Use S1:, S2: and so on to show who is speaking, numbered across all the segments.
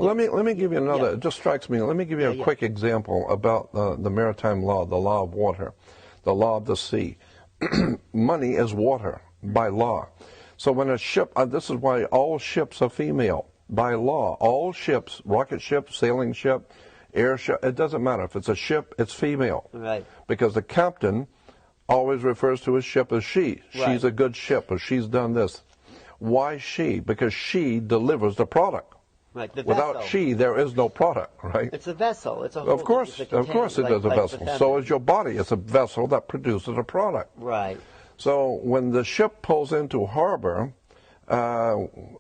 S1: Let me give you another.
S2: Yeah.
S1: It just strikes me. Let me give you a quick example about the maritime law, the law of water, the law of the sea. Money is water by law. So when a ship, this is why all ships are female by law. All ships, rocket ship, sailing ship, airship, it doesn't matter. If it's a ship, it's female.
S2: Right.
S1: Because the captain always refers to his ship as she.
S2: Right.
S1: She's a good ship, or she's done this. Why she? Because she delivers the product.
S2: Right. The
S1: Without
S2: vessel.
S1: she, there is no product, right?
S2: It's a vessel. It's a whole,
S1: Of course it is a vessel. So is your body. It's a vessel that produces a product.
S2: Right.
S1: So when the ship pulls into harbor,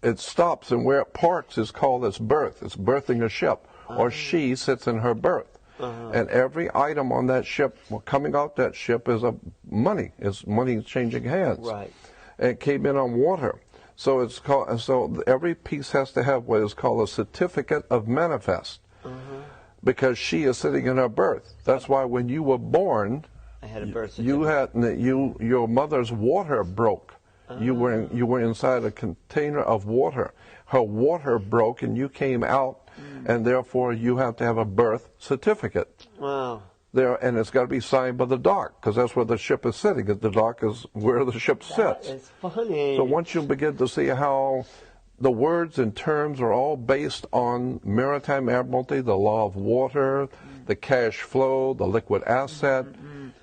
S1: it stops, and where it parks is called its berth. It's berthing a ship, or she sits in her berth. And every item on that ship, coming out that ship, is money. It's money changing hands.
S2: Right.
S1: And it came in on water. So it's called. So every piece has to have what is called a certificate of manifest, because she is sitting in her berth. That's why when you were born,
S2: I had a birth certificate.
S1: your mother's water broke. You were inside a container of water. Her water broke, and you came out, and therefore you have to have a birth certificate.
S2: Wow.
S1: And it's got to be signed by the dock, because that's where the ship is sitting. The dock is where the ship sits.
S2: It's funny.
S1: So once you begin to see how the words and terms are all based on maritime admiralty, the law of water, the cash flow, the liquid asset.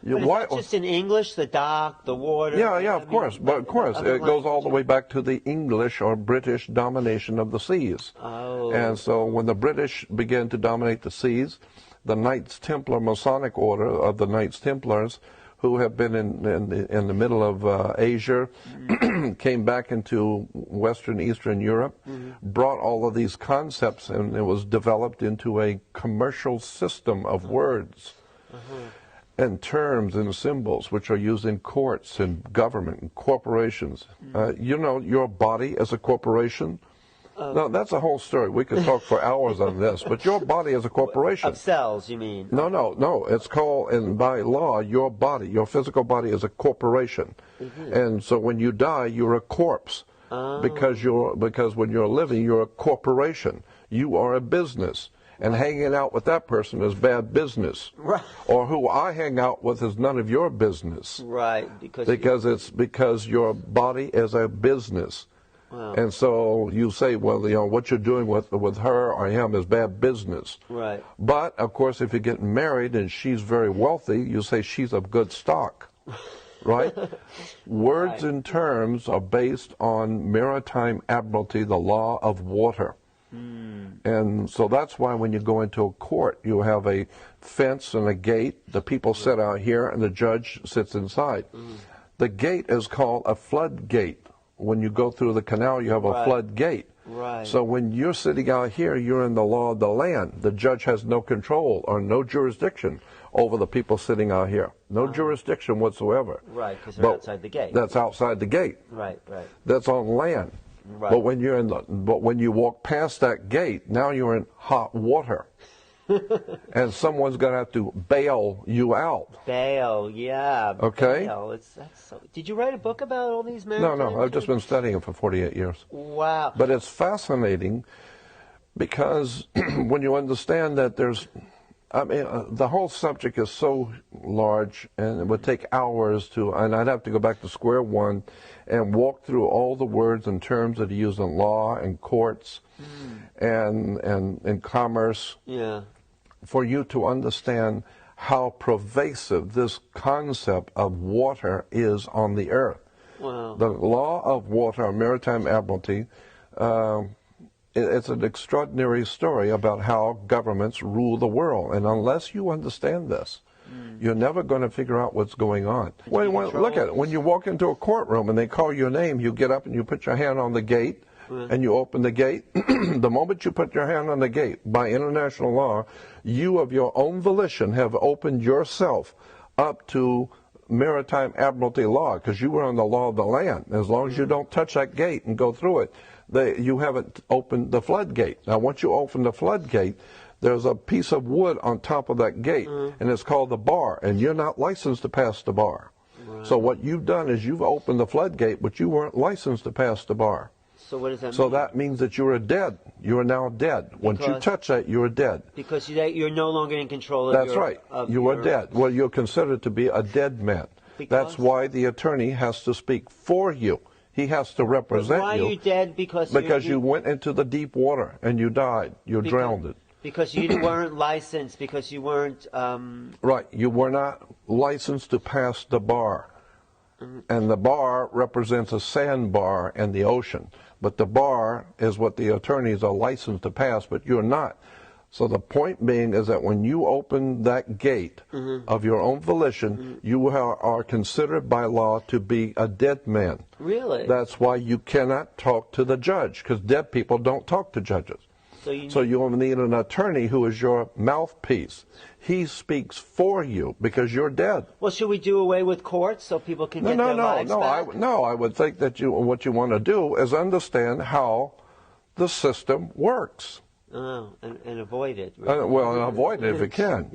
S2: But is that just in English, the dock, the water?
S1: Yeah, of course. But of course, it goes all the way back to the English or British domination of the seas.
S2: Oh.
S1: And so when the British began to dominate the seas, the Knights Templar Masonic Order of the Knights Templars, who have been in the middle of Asia, came back into Western, Eastern Europe, brought all of these concepts, and it was developed into a commercial system of words and terms and symbols which are used in courts and government and corporations. You know, your body as a corporation. No, that's a whole story. We could talk for hours on this, but your body is a corporation.
S2: Of cells, you mean?
S1: No. It's called, and by law, your body, your physical body is a corporation. And so when you die, you're a corpse. Because when you're living, you're a corporation. You are a business. And hanging out with that person is bad business.
S2: Right.
S1: Or who I hang out with is none of your business.
S2: Right.
S1: Because your body is a business.
S2: Wow.
S1: And so you say, well, you know, what you're doing with her or him is bad business.
S2: Right.
S1: But, of course, if you're getting married and she's very wealthy, you say she's of good stock. Right? Words and terms are based on maritime admiralty, the law of water. And so that's why when you go into a court, you have a fence and a gate. The people sit out here and the judge sits inside. The gate is called a floodgate. When you go through the canal, you have a floodgate.
S2: Right.
S1: So when you're sitting out here, you're in the law of the land. The judge has no control or no jurisdiction over the people sitting out here. No jurisdiction whatsoever.
S2: Right, because they're outside the gate.
S1: That's outside the gate.
S2: Right.
S1: That's on land.
S2: Right.
S1: But when you walk past that gate, now you're in hot water. And someone's going to have to bail you out.
S2: Bail, yeah.
S1: Okay.
S2: Bail. Did you write a book about all these maritime?
S1: No. I've just been studying it for 48 years.
S2: Wow.
S1: But it's fascinating because when you understand that the whole subject is so large, and it would take hours and I'd have to go back to square one and walk through all the words and terms that are used in law and courts and in commerce.
S2: Yeah.
S1: For you to understand how pervasive this concept of water is on the earth.
S2: Wow.
S1: The law of water, maritime admiralty, it's an extraordinary story about how governments rule the world. And unless you understand this, you're never going to figure out what's going on. Look at it. When you walk into a courtroom and they call your name, you get up and you put your hand on the gate and you open the gate. The moment you put your hand on the gate, by international law, you of your own volition have opened yourself up to maritime admiralty law, because you were on the law of the land. As long as you don't touch that gate and go through it, you haven't opened the floodgate. Now, once you open the floodgate, there's a piece of wood on top of that gate, and it's called the bar, and you're not licensed to pass the bar. Right. So what you've done is you've opened the floodgate, but you weren't licensed to pass the bar.
S2: So what does that mean?
S1: So that means that you are dead. You are now dead. Once you touch that, you are dead.
S2: Because you're no longer in control of
S1: That's right. You are dead. Well, you're considered to be a dead man. That's why the attorney has to speak for you. He has to represent you.
S2: Why are you dead? Because
S1: you went into the deep water and you died. You drowned.
S2: Because you weren't licensed. Because you weren't.
S1: Right. You were not licensed to pass the bar. And the bar represents a sandbar in the ocean. But the bar is what the attorneys are licensed to pass, but you're not. So the point being is that when you open that gate of your own volition, you are considered by law to be a dead man.
S2: Really?
S1: That's why you cannot talk to the judge, because dead people don't talk to judges. So you need an attorney who is your mouthpiece. He speaks for you because you're dead.
S2: Well, should we do away with courts so people can get their lives back?
S1: I would think that what you want to do is understand how the system works.
S2: Oh, and avoid it.
S1: Well, and avoid it if you can.